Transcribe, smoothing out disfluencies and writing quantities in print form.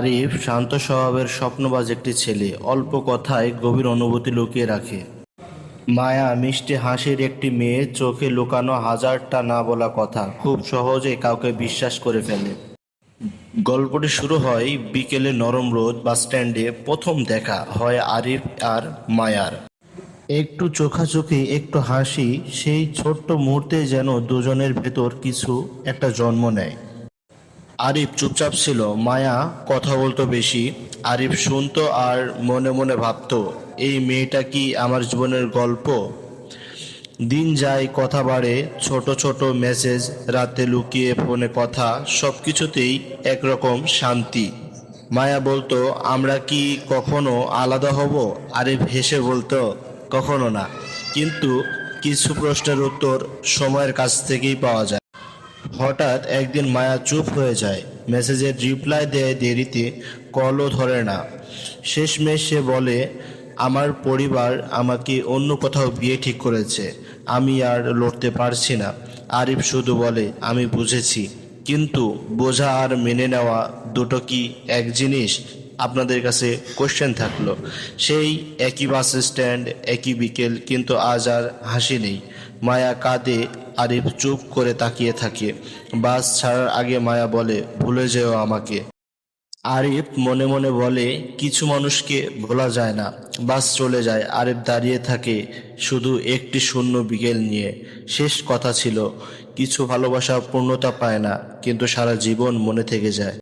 আরিফ শান্ত স্বভাবের স্বপ্নবাজ একটি ছেলে, অল্প কথায় গভীর অনুভূতি লুকিয়ে রাখে। মায়া মিষ্টি হাসির একটি মেয়ে, চোখে লুকানো হাজারটা না বলা কথা খুব সহজে কাউকে বিশ্বাস করে ফেলে। গল্পটি শুরু হয় বিকেলে নরম রোদ, বাস স্ট্যান্ডে প্রথম দেখা হয় আরিফ আর মায়ার। একটু চোখাচোখি, একটু হাসি, সেই ছোট্ট মুহূর্তে যেন দুজনের ভেতর কিছু একটা জন্ম নেয়। আরিফ চুপচাপ ছিল, মায়া কথা বলতো বেশি। আরিফ শুনতো আর মনে মনে ভাবতো, এই মেয়েটা কি আমার জীবনের গল্প? দিন যায়, কথা বাড়ে, ছোট ছোট মেসেজ, রাতে লুকিয়ে ফোনে কথা, সব কিছুতেই একরকম শান্তি। মায়া বলতো, আমরা কি কখনো আলাদা হব? আরিফ হেসে বলতো, কখনো না। কিন্তু কিছু প্রশ্নের উত্তর সময়ের কাছ থেকেই পাওয়া যায়। হঠাৎ একদিন মায়া চুপ হয়ে যায়, মেসেজের রিপ্লাই দেয় দেরিতে, কলও ধরে না। শেষমেশ সে বলে, আমার পরিবার আমাকে অন্য কোথাও বিয়ে ঠিক করেছে, আমি আর লড়তে পারছি না। আরিফ শুধু বলে, আমি বুঝেছি। কিন্তু বোঝা আর মেনে নেওয়া দুটো কি এক জিনিস? আপনাদের কাছে কোশ্চেন থাকলো। সেই একই বাস স্ট্যান্ড, একই বিকেল, কিন্তু আজ আর হাসি নেই। মায়া কাঁদে, আরিফ চুপ করে তাকিয়ে থাকে। বাস ছাড়ার আগে মায়া বলে, ভুলে যেও আমাকে। আরিফ মনে মনে বলে, কিছু মানুষকে ভোলা যায় না। বাস চলে যায়, আরিফ দাঁড়িয়ে থাকে শুধু একটি শূন্য বিকেল নিয়ে। শেষ কথা ছিল, কিছু ভালোবাসা পূর্ণতা পায় না, কিন্তু সারা জীবন মনে থেকে যায়।